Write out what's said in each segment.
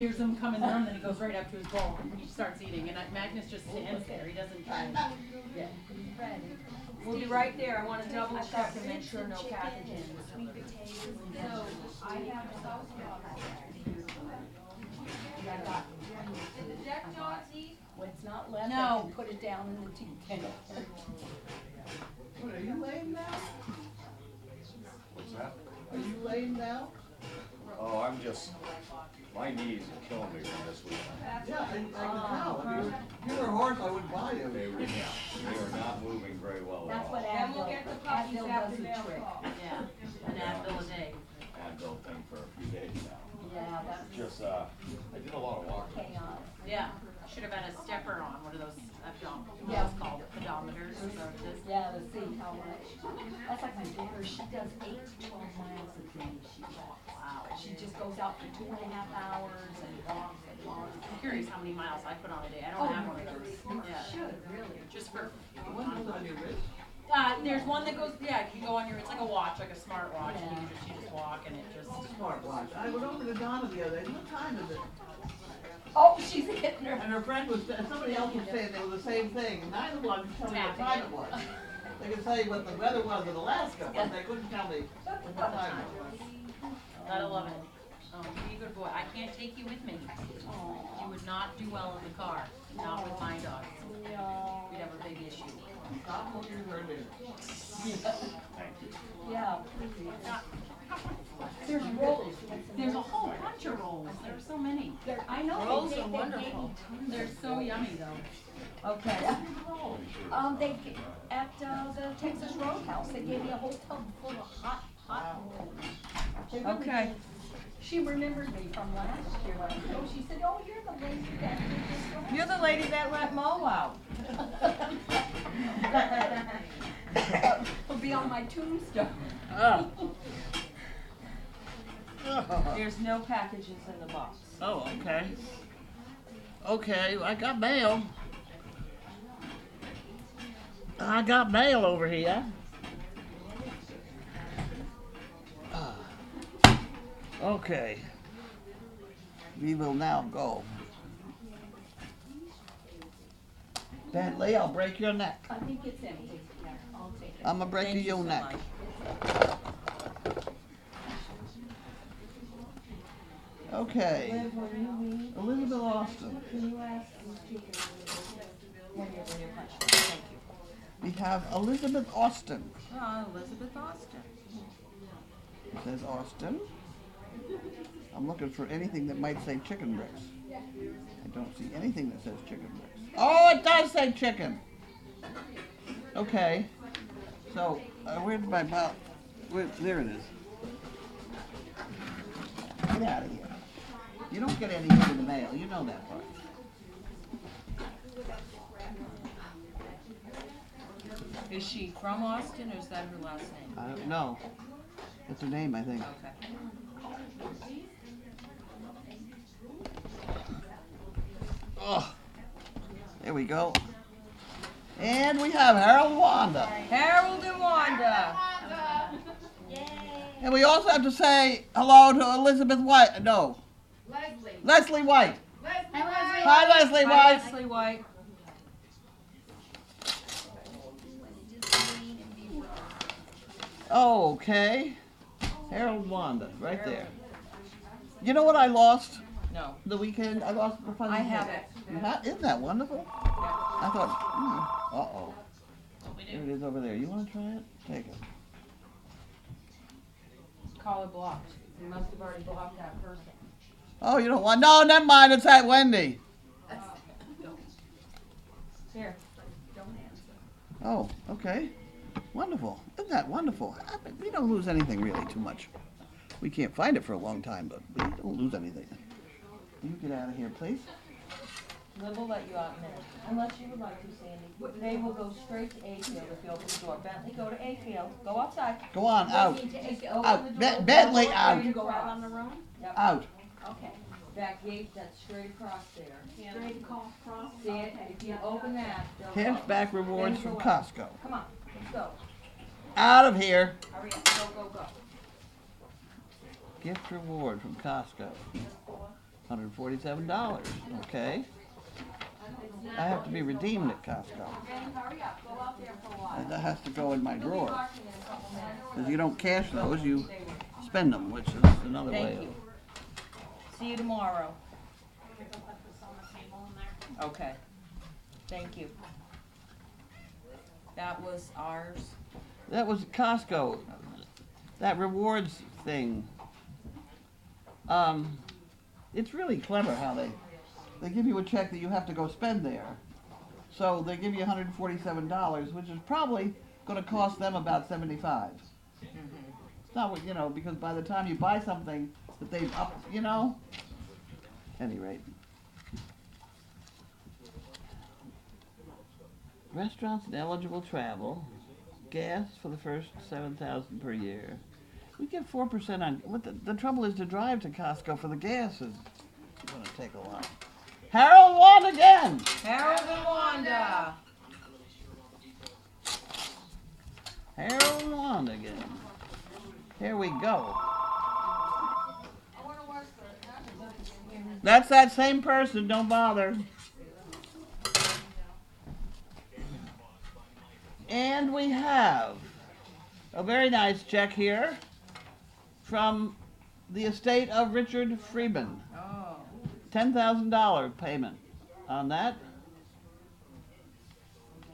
Hears him come in the room, then he goes right up to his bowl and he starts eating. And Magnus just stands there. He doesn't try and get ready. We'll be right there. I want to double check and make sure no packaging. Sweet potatoes. So I have a sauce Did the deck dogs eat? When it's not left, No. I can put it down in the tea kettle. What, are you lame now? What's that? Are you lame now? Oh, I'm just, my knees are killing me from this week. Yeah, I can tell. If you were a horse, I wouldn't buy you. They are not moving very well at That's all. what Then we'll get the puppies Advil after does the mail trick. call. Yeah, an Advil a day. Advil thing for a few days now. Yeah, that's Just, I did a lot of walking. chaos. Yeah, should have had a stepper on, one of those, what Yeah. else called pedometers, or what it is. Yeah, to see how much. That's like my daughter, she does 8 to 12 miles a day. She walks. Wow. She just goes out for 2.5 hours and walks and walks. I'm curious how many miles I put on a day. I Oh, don't have one of those. You Yeah, should, really. just for One goes on your wrist. there's one that goes, yeah, you can go on your, it's like a watch, like a smart watch, and you just walk and it just. Smartwatch. I went over to Donna the other day. What time is it? Oh, she's getting her. And her friend was, somebody else was saying they were the same thing. Neither one could tell me what time it was. They could tell you what the weather was in Alaska, but they couldn't tell me what time it was. Gotta love it. Oh, be a good boy. I can't take you with me. You would not do well in the car, not with my dog. No. We'd have a big issue. Stop looking at her dinner. Thank you. Yeah, please. There's rolls. There's a whole bunch of rolls. There's so many. I know. Rolls they are gave wonderful. me tons They're of so rolls. yummy though. Okay. At the Texas Roadhouse, they gave me a whole tub full of hot rolls. They really Okay. did. She remembered me from last year. Oh, she said, "Oh, you're the lady that did this." You're the lady that let Mo out. It'll be on my tombstone. There's no packages in the box. Oh, okay. Okay, I got mail. I got mail over here. Okay. We will now go. Bentley, I'll break your neck. I think it's empty. Yeah, I'll take it. I'm gonna break Thank you your so neck. much. Okay. Liv, when you leave, Elizabeth Austin. can you ask when you're punching? Thank you. We have Elizabeth Austin. Elizabeth Austin. It says Austin. I'm looking for anything that might say chicken bricks. I don't see anything that says chicken bricks. Oh, it does say chicken. Okay. So, where's my mouth? There it is. Get out of here. You don't get anything in the mail. You know that part. Is she from Austin or is that her last name? I don't know. That's her name, I think. Okay. Oh, there we go. And we have Harold Wanda. Harold and Wanda. And we also have to say hello to Elizabeth White. No, Leslie. Leslie White. Leslie. Hi, Leslie Hi, White. Leslie White. Oh, okay. Harold Wanda, right there. You know what I lost No. the weekend? I lost the fun. I have it. Isn't that wonderful? I thought, uh-oh. What we There it is over there. You want to try it? Take it. Call it blocked. You must have already blocked that person. Oh, you don't want? No, never mind. It's at Wendy. Here. Oh, okay. Wonderful. Isn't that wonderful? We don't lose anything really too much. We can't find it for a long time, but we don't lose anything. You get out of here, please. Liv will let you out in a minute, unless you would like to, Sandy. They will go straight to A field if you open the door. Bentley, go to A field. Go outside. Go on, out. Open Out. the door. Bentley, Ready out. to go out on the room? Yep. Out. Okay. That gate, that's straight across there. Straight across. See it? And if you open that, they'll go. Cashback rewards from Costco. Come on, let's go. Out of here. Hurry up, go, go, go. Gift reward from Costco. $147. Okay. I have to be redeemed at Costco. Jenny, hurry up, go out there for a while. And that has to go in my You'll be drawer. marking in a couple minutes. If you don't cash those, you spend them, which is another way Thank you. See you tomorrow. Okay. Thank you. That was ours. That was Costco. That rewards thing. It's really clever how they give you a check that you have to go spend there. So they give you $147, which is probably going to cost them about $75. It's not what, because by the time you buy something that they've upped, Any rate. Restaurants and eligible travel. Gas for the first $7,000 per year. We get 4% on. What the trouble is to drive to Costco for the gas is going to take a while. Harold won again. Harold and Wanda. Harold won again. Here we go. That's that same person. Don't bother. And we have a very nice check here from the estate of Richard Freeman. Oh. $10,000 payment on that.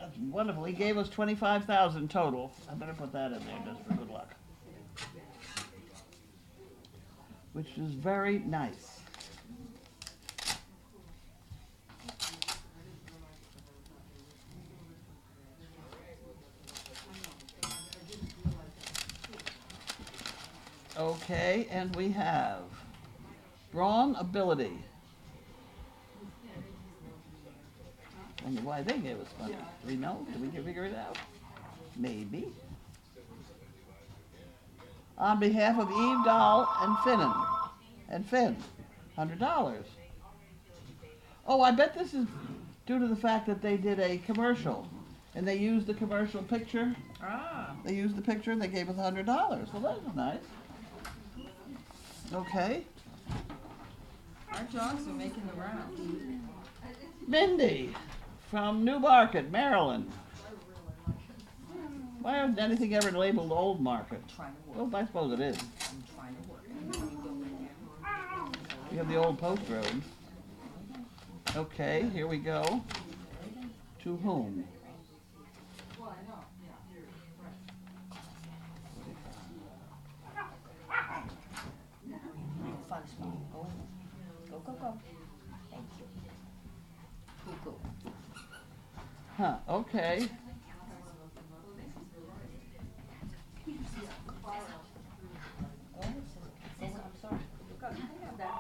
That's wonderful. He gave us $25,000 total. I better put that in there just for good luck. Which is very nice. Okay, and we have Brawn Ability. I wonder why they gave us money. Do we know? Did we figure it out? Maybe. On behalf of Eve Dahl and Finn, $100. Oh, I bet this is due to the fact that they did a commercial, and they used the commercial picture. Ah. They used the picture and they gave us $100. Well, that was nice. Okay. Our dogs are making the rounds. Mindy from New Market, Maryland. Why isn't anything ever labeled Old Market? Trying to work. Well, I suppose it is. I'm trying to work. And then you go in there. We have the old post road. Okay, here we go. To whom? Fun speaking. Go, go, go. Thank you. Cuckoo. Huh, okay. I'm sorry. Go, you can have that.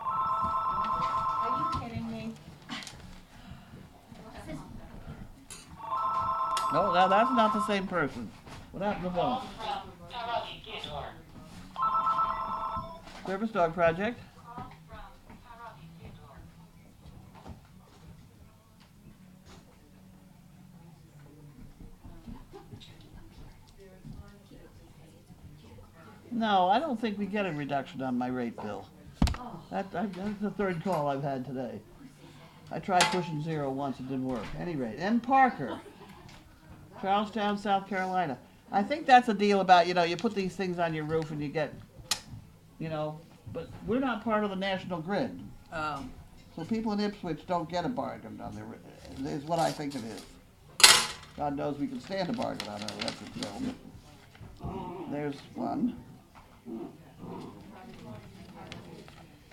Are you kidding me? No, now that's not the same person. What happened to phone? Service Dog Project. No, I don't think we get a reduction on my rate bill. That's the third call I've had today. I tried pushing 0 once, it didn't work. Any rate, M. Parker, Charlestown, South Carolina. I think that's a deal about, you put these things on your roof and you get, but we're not part of the national grid. Oh. So people in Ipswich don't get a bargain on their, is what I think it is. God knows we can stand a bargain on our electric bill. There's one.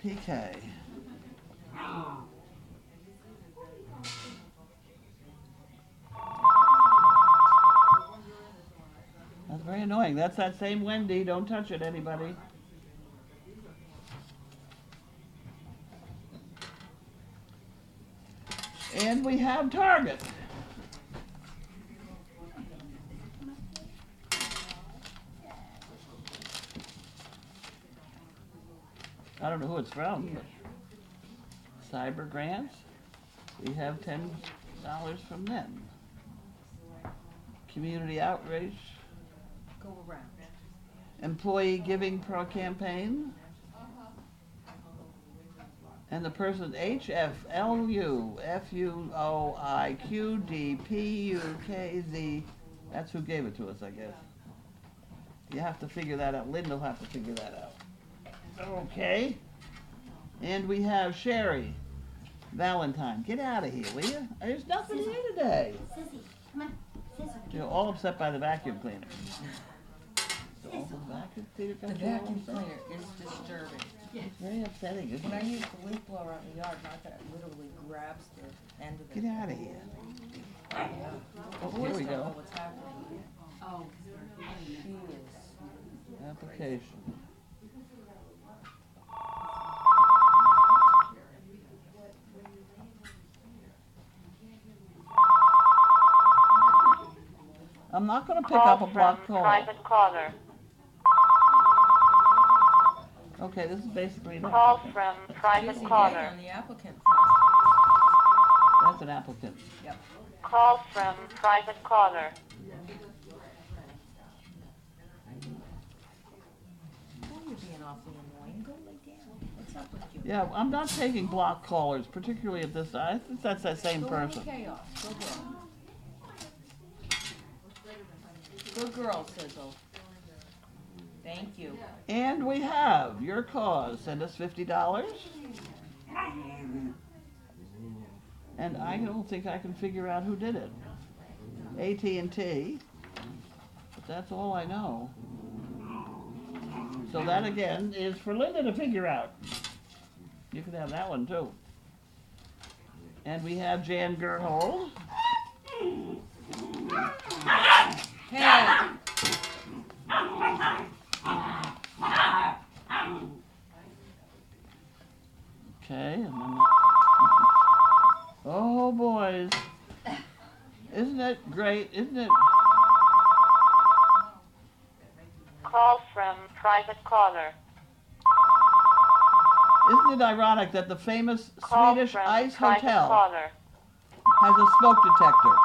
PK. That's very annoying. That's that same Wendy. Don't touch it, anybody. And we have Target. I don't know who it's from, but Cyber Grants. We have $10 from them. Community Outreach. Go around. Employee Giving Pro Campaign. And the person's HFLUFUOIQDPUKZ. That's who gave it to us, I guess. You have to figure that out. Linda will have to figure that out. Okay. And we have Sherry Valentine. Get out of here, will you? There's nothing here today. Sissy, come on. Sissy. You're all upset by the vacuum cleaner. The vacuum cleaner The got you all vacuum upset? cleaner is disturbing. It's very upsetting, isn't When I it? use the leaf blower out in the yard, not that it literally grabs the end of it. Get out of here. Oh, here Boys we don't know go. what's happening. Oh. He is. Application. I'm not going to pick up a block call. Private caller. Okay, this is basically an Call applicant. from private Busy day caller. on the applicant front. That's an applicant. Call from private caller. Oh, you're being awfully annoying. Go lay down. What's up with you? Yeah, I'm not taking block callers, particularly at this. I think that's that same Go person. into chaos. Go girl. Good girl, Sizzle. Thank you. And we have your cause. Send us $50. And I don't think I can figure out who did it. AT&T. But that's all I know. So that again is for Linda to figure out. You can have that one too. And we have Jan Gerhold. Hey! Okay, and then oh boys. Isn't it great? Isn't it? Call from private caller. Isn't it ironic that the famous Call Swedish from Ice private Hotel caller. has a smoke detector?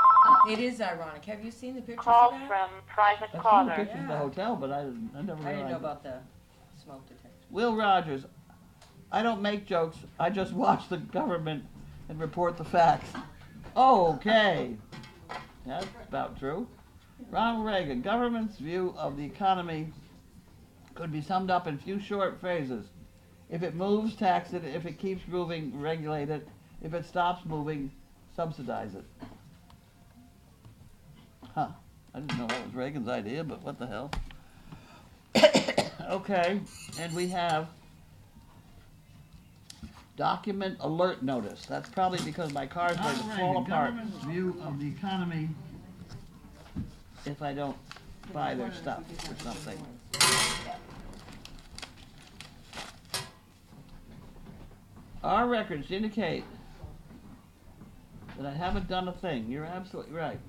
It is ironic. Have you seen the pictures Call of that? from private I've seen the caller. pictures of the Yeah. hotel, but I never I didn't realized. know about the smoke detector. Will Rogers, I don't make jokes. I just watch the government and report the facts. Okay. That's about true. Ronald Reagan, government's view of the economy could be summed up in few short phrases. If it moves, tax it. If it keeps moving, regulate it. If it stops moving, subsidize it. Huh. I didn't know that was Reagan's idea, but what the hell. Okay, and we have document alert notice. That's probably because my car's going to fall apart. Government's view of the economy if I don't buy their stuff or something. Our records indicate that I haven't done a thing. You're absolutely right.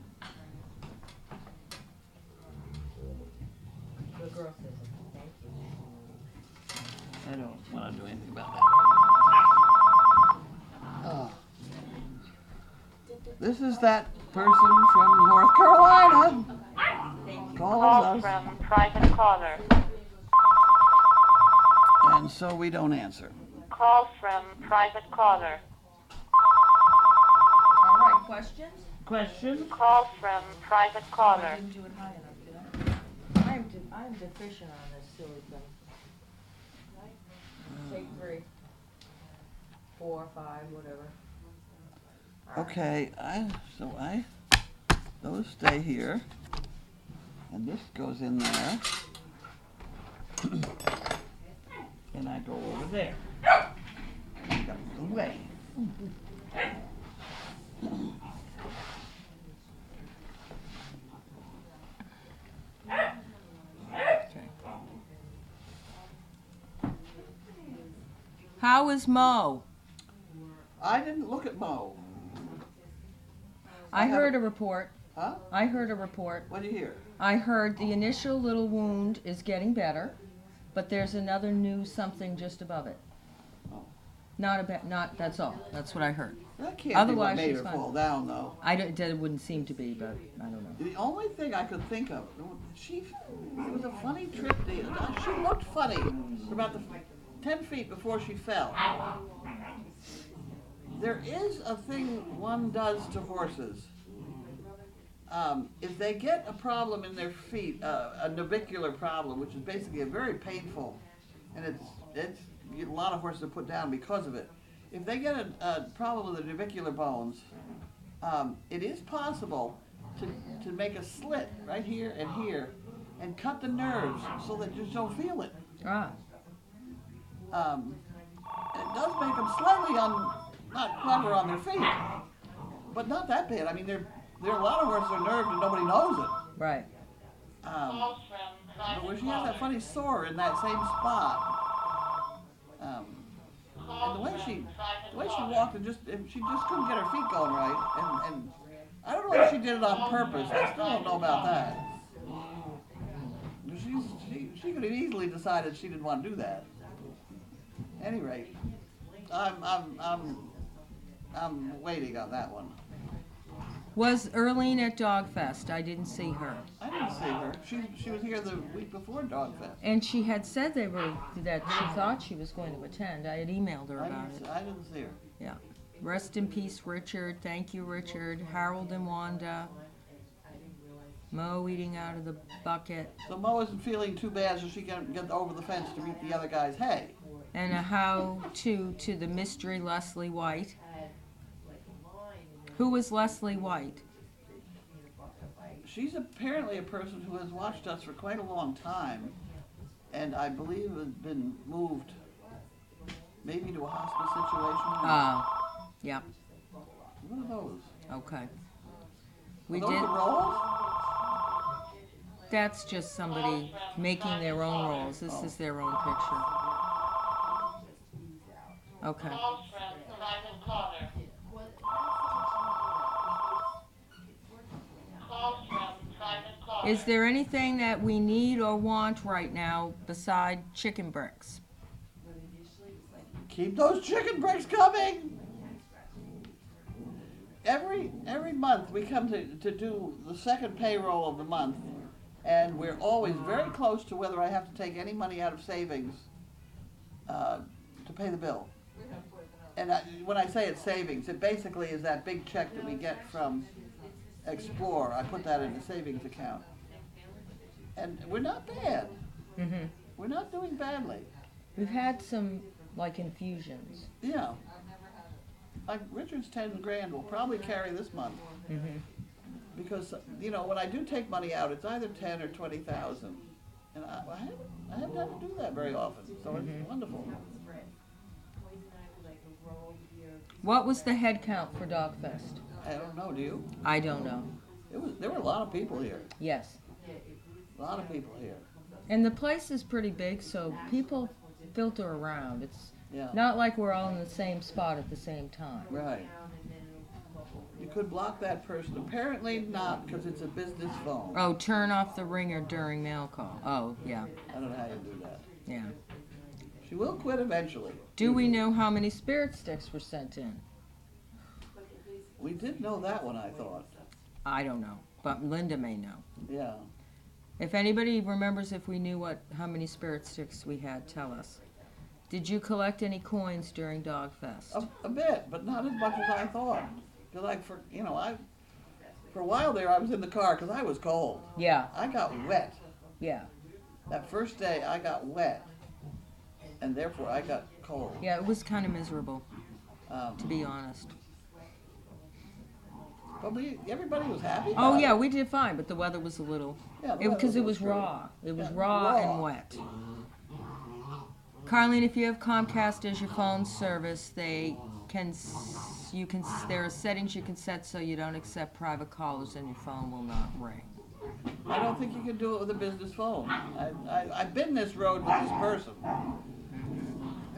Good girl, Sizzle. Thank you. I don't want to do anything about that. Oh. This is that person from North Carolina. Call Calls us, from private caller. and so we don't answer. Call from private caller. All right, questions? Question? Call from private I caller. didn't do it high enough, did I? I'm deficient on this silly thing. Take 3, 4, 5, whatever. All right. Okay, those stay here, and this goes in there, and I go over there. Got the way. How is Mo? I didn't look at Mo. I I heard a haven't- report. Huh? I heard a report. What do you hear? I heard the initial little wound is getting better, but there's another new something just above it. Oh. Not, that's all. That's what I heard. That can't be Otherwise, what made she's her fine. fall down, though. It wouldn't seem to be, but I don't know. The only thing I could think of, it was a funny trip. She looked funny for about the 10 feet before she fell. There is a thing one does to horses. If they get a problem in their feet, a navicular problem, which is basically a very painful, and it's a lot of horses are put down because of it. If they get a problem with the navicular bones, it is possible to make a slit right here and cut the nerves so that you don't feel it. Ah, And it does make them slightly not clever on their feet, but not that bad. I mean, there are a lot of horses that are nerved and nobody knows it. right. But where she has that funny sore in that same spot, and the way she walked, she just couldn't get her feet going right, and I don't know if she did it on purpose. I still don't know about that. She could have easily decided she didn't want to do that. At any rate, I'm waiting on that one. Was Earlene at Dogfest? I didn't see her. I didn't see her. She was here the week before Dogfest. And she had said that she thought she was going to attend. I had emailed her about it. I didn't see her. Yeah. Rest in peace, Richard. Thank you, Richard. Harold and Wanda. Mo eating out of the bucket. So Mo isn't feeling too bad, so she can get over the fence to meet the other guy's hay. And a how-to to the mystery Leslie White. Who is Leslie White? She's apparently a person who has watched us for quite a long time, and I believe has been moved maybe to a hospice situation. Yep. What are those? Okay. Are We those did. the rolls? That's just somebody making their own rolls. This is their own picture. Okay. Is there anything that we need or want right now beside chicken bricks? Keep those chicken bricks coming! Every month we come to do the second payroll of the month, and we're always very close to whether I have to take any money out of savings to pay the bill. And when I say it's savings, it basically is that big check that we get from Explore. I put that in the savings account. And we're not bad. Mm-hmm. We're not doing badly. We've had some, like, infusions. Yeah. Like Richard's 10 grand will probably carry this month. Mm-hmm. Because, you know, when I do take money out, it's either 10 or 20,000. And I haven't had to do that very often. So it's wonderful. What was the head count for Dogfest? I don't know, do you? I don't know. There were a lot of people here. Yes. A lot of people here. And the place is pretty big, so people filter around. It's Yeah. not like we're all in the same spot at the same time. Right. You could block that person. Apparently not, because it's a business phone. Oh, turn off the ringer during mail call. Oh, yeah, I don't know how you do that. yeah. She will quit eventually. Do we know how many spirit sticks were sent in? We did know that one, I thought. I don't know, but Linda may know. Yeah. If anybody remembers if we knew how many spirit sticks we had, tell us. Did you collect any coins during Dogfest? A bit, but not as much as I thought. Because for a while there, I was in the car because I was cold. Yeah, I got wet. yeah. That first day, I got wet. And therefore, I got cold. Yeah, it was kind of miserable, to Um, be honest. but everybody was happy. Oh, about yeah, it. we did fine, but the weather was a little... Yeah, the Because it weather was great. raw. It was Yeah, raw and raw. wet. Carlene, if you have Comcast as your phone service, there are settings you can set so you don't accept private callers and your phone will not ring. I don't think you can do it with a business phone. I've been this road with this person.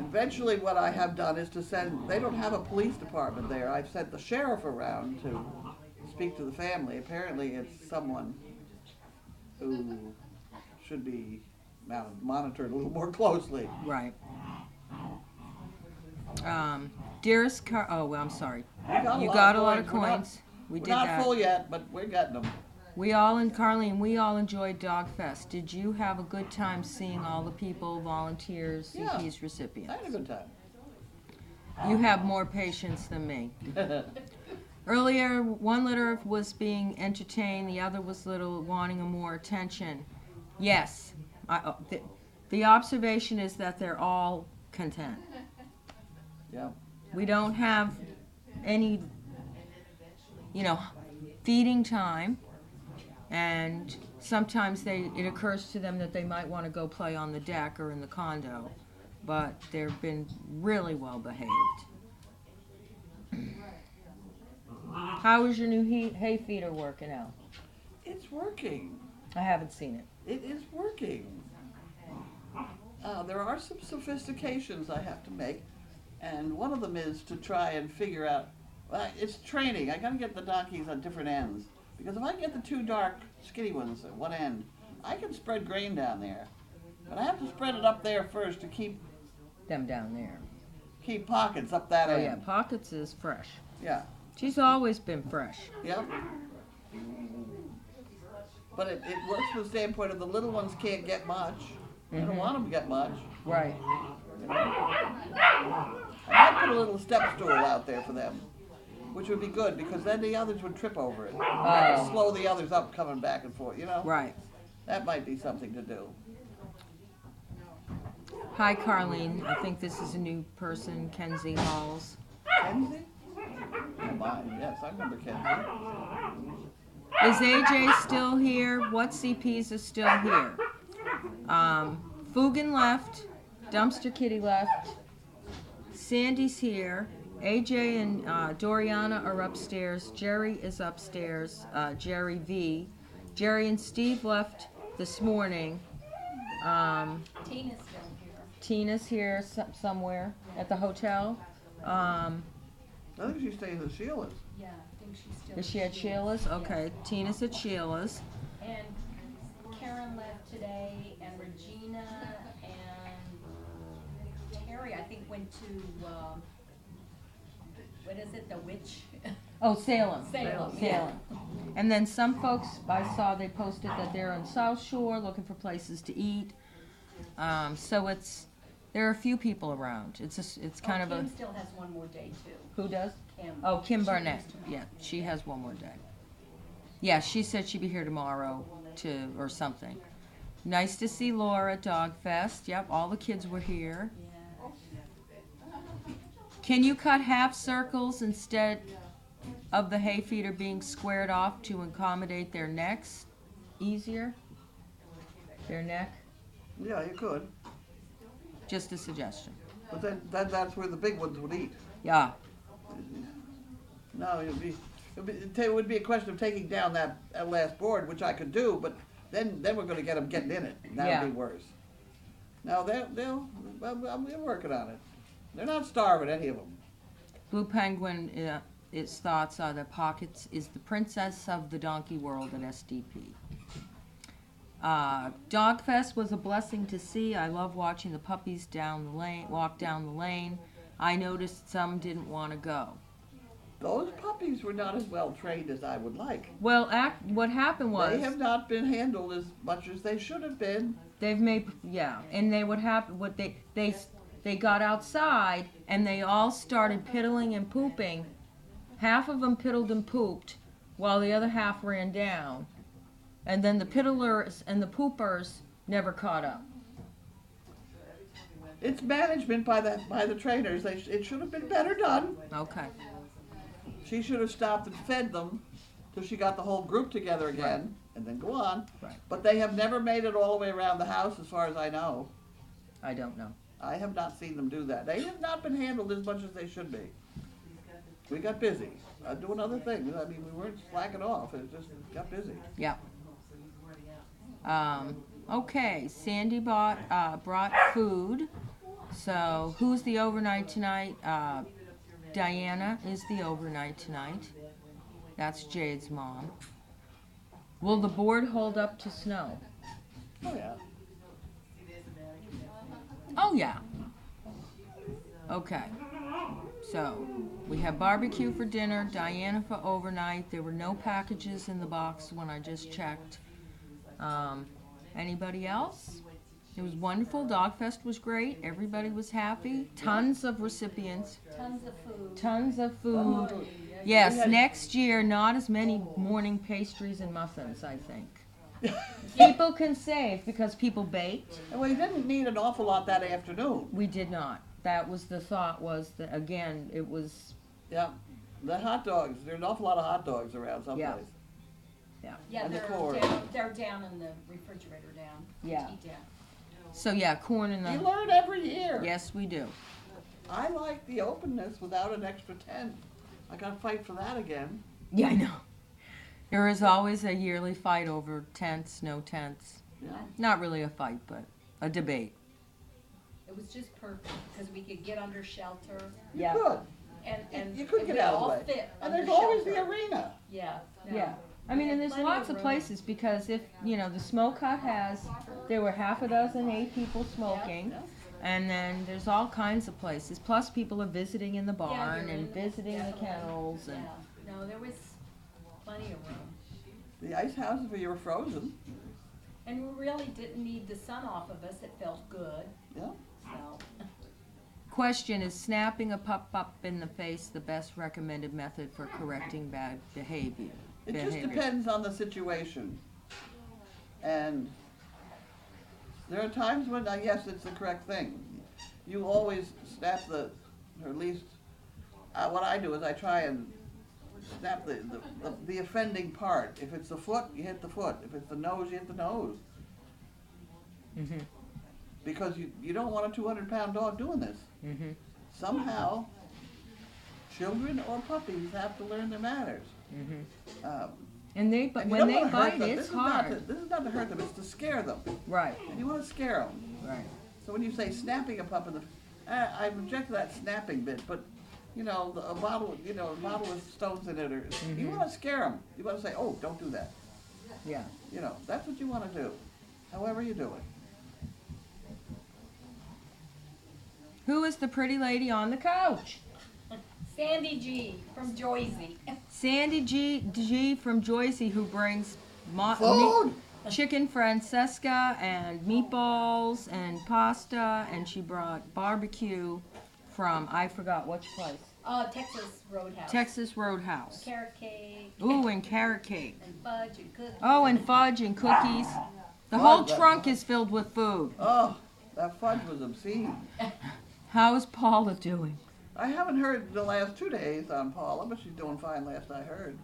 Eventually what I have done is to send, they don't have a police department there. I've sent the sheriff around to speak to the family. Apparently it's someone who should be monitored a little more closely. Right. Dearest I'm sorry. We You got a lot of We're not- coins. We We're did not that. full yet, but we're getting them. Carlene, we all enjoyed Dog Fest. Did you have a good time seeing all the people, volunteers, Yeah. CPs, I recipients? had a good time. You have more patience than me. Earlier, one litter was being entertained, the other was wanting more attention. Yes, the observation is that they're all content. Yeah. We don't have any, feeding time, and sometimes it occurs to them that they might want to go play on the deck or in the condo, but they've been really well behaved. How is your new hay feeder working out? It's working. I haven't seen it. It is working. There are some sophistications I have to make, and one of them is to try and figure out, it's training. I gotta get the donkeys on different ends, because if I get the two dark skinny ones at one end, I can spread grain down there. But I have to spread it up there first to keep Them down there. pockets up that Oh end. yeah, Pockets is fresh. Yeah. She's always been fresh. Yep. But it works from the standpoint of the little ones can't get much. I don't want them to get much. Right. I might put a little step stool out there for them, which would be good, because then the others would trip over it. Oh. Slow the others up coming back and forth, Right. That might be something to do. Hi, Carlene. I think this is a new person, Kenzie Halls. Kenzie? Oh, mine, yes, I remember Kenzie. Is AJ still here? What CPs are still here? Fugan left. Dumpster Kitty left. Sandy's here. AJ and Doriana are upstairs. Jerry is upstairs. Jerry V. Jerry and Steve left this morning. Tina's still here. Tina's here somewhere at the hotel. I think she stays at Sheila's. Yeah, I think she's still. Is she at Sheila's? Okay. Tina's at Sheila's. And Karen left today, and Regina and Terry, I think, went to, what is it, the witch? Oh, Salem. Salem, Salem. And then some folks, I saw they posted that they're on South Shore looking for places to eat. So there are a few people around. It's kind of Kim a, still has one more day too. who does? Kim. Oh, Kim Barnett. Yeah, she has one more day. Yeah, she said she'd be here tomorrow or something. Nice to see Laura at Dog Fest. Yep, all the kids were here. Can you cut half circles instead of the hay feeder being squared off to accommodate their necks easier? Their neck? Yeah, you could. Just a suggestion. But then that's where the big ones would eat. Yeah. No, it would be a question of taking down that last board, which I could do, but then we're going to get them getting in it. That Yeah. would be worse. No, we're working on it. They're not starving, any of them. Blue Penguin, its thoughts are that Pockets is the princess of the donkey world at SDP. Dogfest was a blessing to see. I love watching the puppies walk down the lane. I noticed some didn't want to go. Those puppies were not as well trained as I would like. Well, what happened was They have not been handled as much as they should have been. and they got outside and they all started piddling and pooping. Half of them piddled and pooped, while the other half ran down. And then the piddlers and the poopers never caught up. It's management by the trainers. It should have been better done. Okay. She should have stopped and fed them till she got the whole group together again, and then go on. Right. But they have never made it all the way around the house, as far as I know. I don't know. I have not seen them do that. They have not been handled as much as they should be. We got busy doing other things. I mean, we weren't slacking off. It just got busy. Yeah. Okay, Sandy brought food. So who's the overnight tonight? Diana is the overnight tonight. That's Jade's mom. Will the board hold up to snow? Oh, yeah. Oh, yeah. Okay. So, we have barbecue for dinner, Diana for overnight. There were no packages in the box when I just checked. Anybody else? It was wonderful. Dogfest was great. Everybody was happy. Tons of recipients. Tons of food. Tons of food. Yes, next year, not as many morning pastries and muffins, I think. People can save because people baked. And we didn't need an awful lot that afternoon. We did not. That was the thought, was that, again, it was, Yeah, the hot dogs, there's an awful lot of hot dogs around someplace. Yeah, And the they're corn. down in the refrigerator down. Yeah. Eat down. so yeah, corn in You the, learn every year. yes, we do. I like the openness without an extra tent. I gotta fight for that again. Yeah, I know. There is always a yearly fight over tents, no tents. Yeah. Not really a fight, but a debate. It was just perfect, because we could get under shelter, You could. and You could we get out of the all way. fit And under there's always the shelter. arena. Yeah. Yeah. I mean, and there's Plenty lots of of room. places, because if, you know, the smoke hut has, there were half a dozen, 8 people smoking. Yeah. And then there's all kinds of places. Plus, people are visiting in the Yeah, barn you're and in- visiting the definitely. kennels. And Yeah, no, there was plenty of room. The ice houses where you were frozen. And we really didn't need the sun off of us, it felt good, Yeah. so. question, is snapping a pup up in the face the best recommended method for correcting bad behavior? It just depends on the situation. And there are times when, yes, it's the correct thing. You always snap or at least, what I do is I try and snap the offending part. If it's the foot, you hit the foot. If it's the nose, you hit the nose. Mm-hmm. Because you don't want a 200-pound dog doing this. Mm-hmm. Somehow, children or puppies have to learn their manners. Mm-hmm. And and you when don't they wanna hurt bite, them. it's hard. This is not to hurt them, it's to scare them. Right, And you want to scare them. right. So when you say snapping a pup in the, I reject that snapping bit, but, you know, a bottle with stones in it, or, you want to scare them. You want to say, oh, don't do that. Yeah. You know, that's what you want to do, however you do it. Who is the pretty lady on the couch? Sandy G from Joyzy. Sandy G from Joycey, who brings Food! chicken francesca and meatballs and pasta, and she brought barbecue from, I forgot which place, Texas Roadhouse. Texas Roadhouse. Carrot cake. Ooh, and carrot cake. And fudge and cookies. Oh, and fudge and cookies. The Fudge, whole that- trunk is filled with food. Oh, that fudge was obscene. How is Paula doing? I haven't heard the last 2 days on Paula, but she's doing fine last I heard.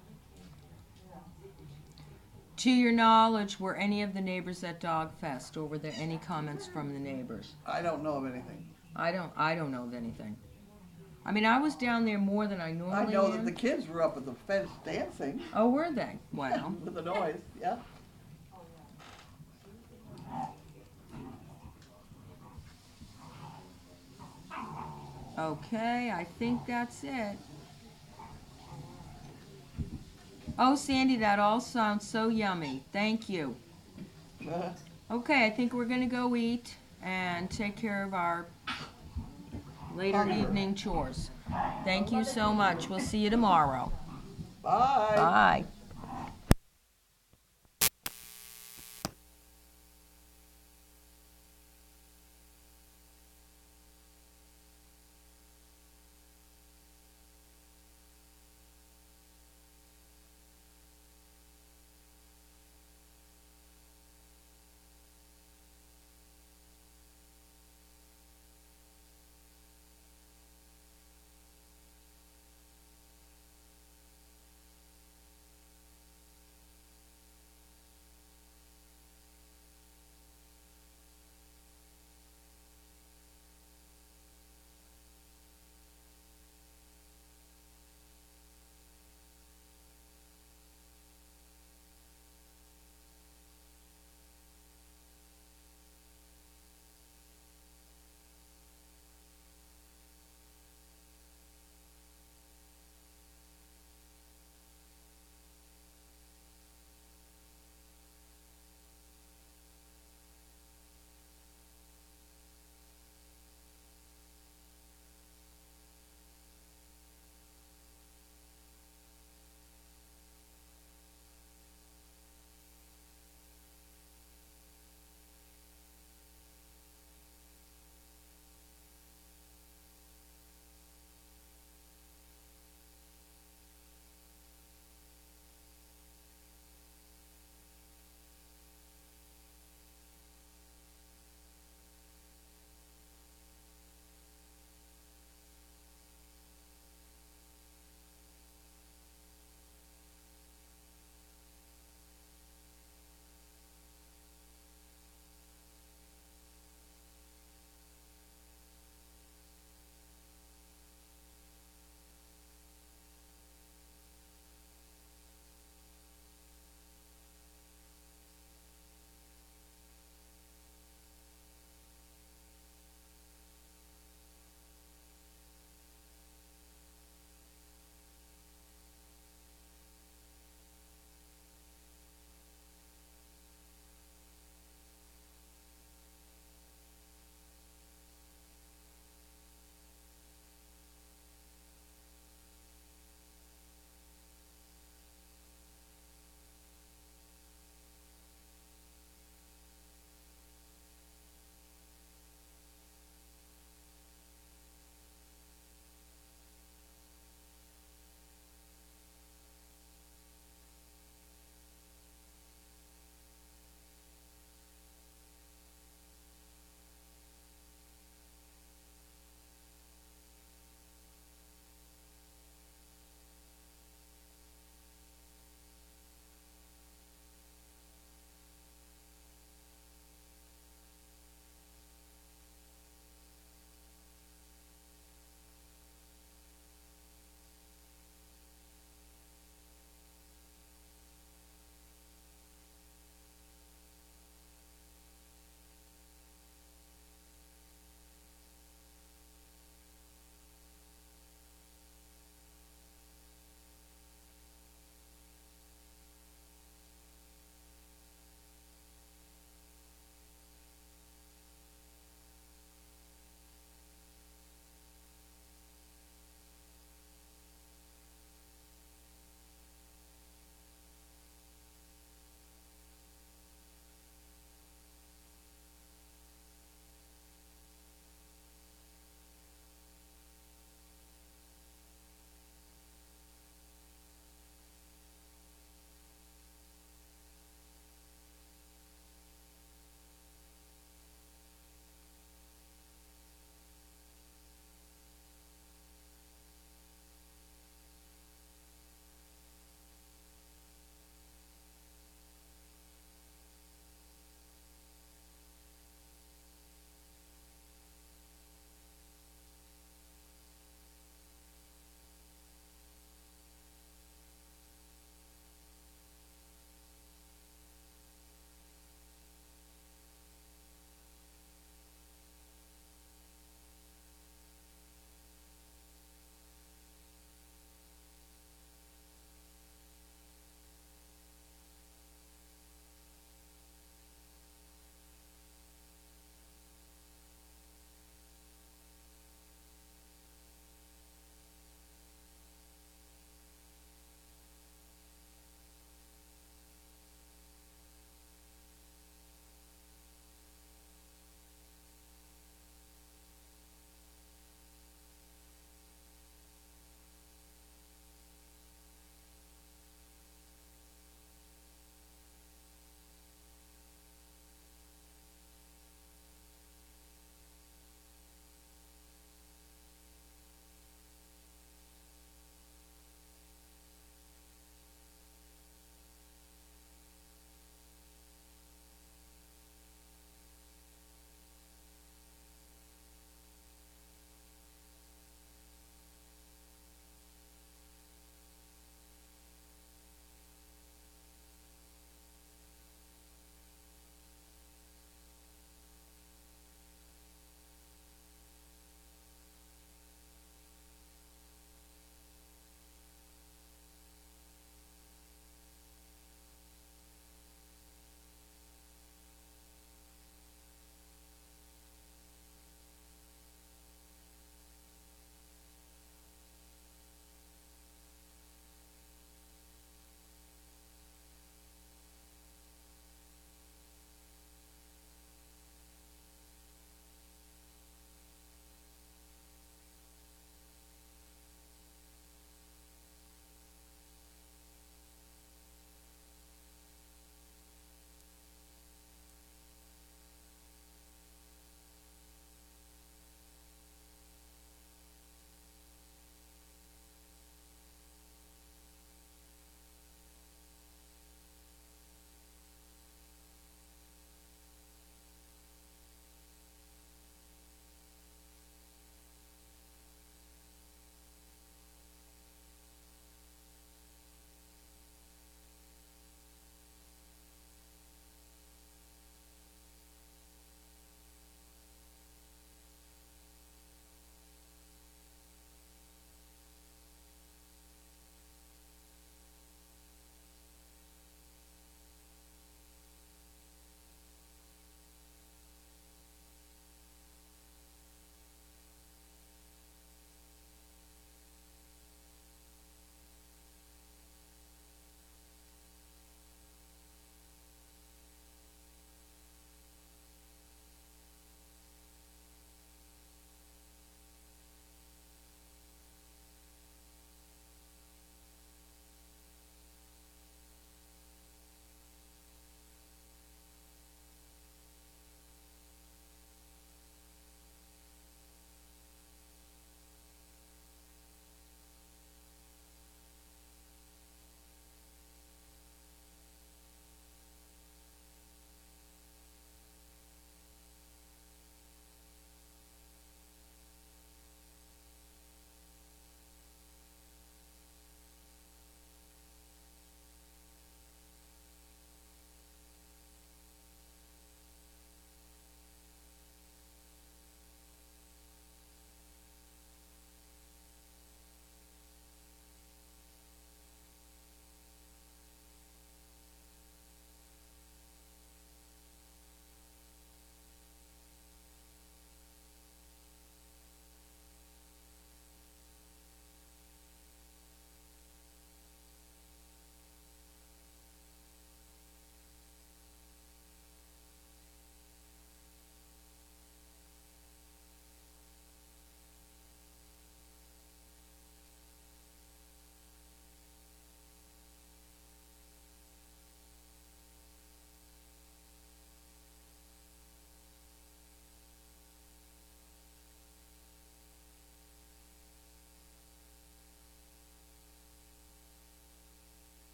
To your knowledge, were any of the neighbors at Dogfest, or were there any comments from the neighbors? I don't know of anything. I don't know of anything. I mean, I was down there more than I I normally know am. that the kids were up at the fence dancing Oh, were they? Wow. with the noise, yeah. Okay, I think that's it. Oh, Sandy, that all sounds so yummy. Thank you. Okay, I think we're gonna go eat and take care of our later Hunger. evening chores. Thank you so much. We'll see you tomorrow. Bye. Bye.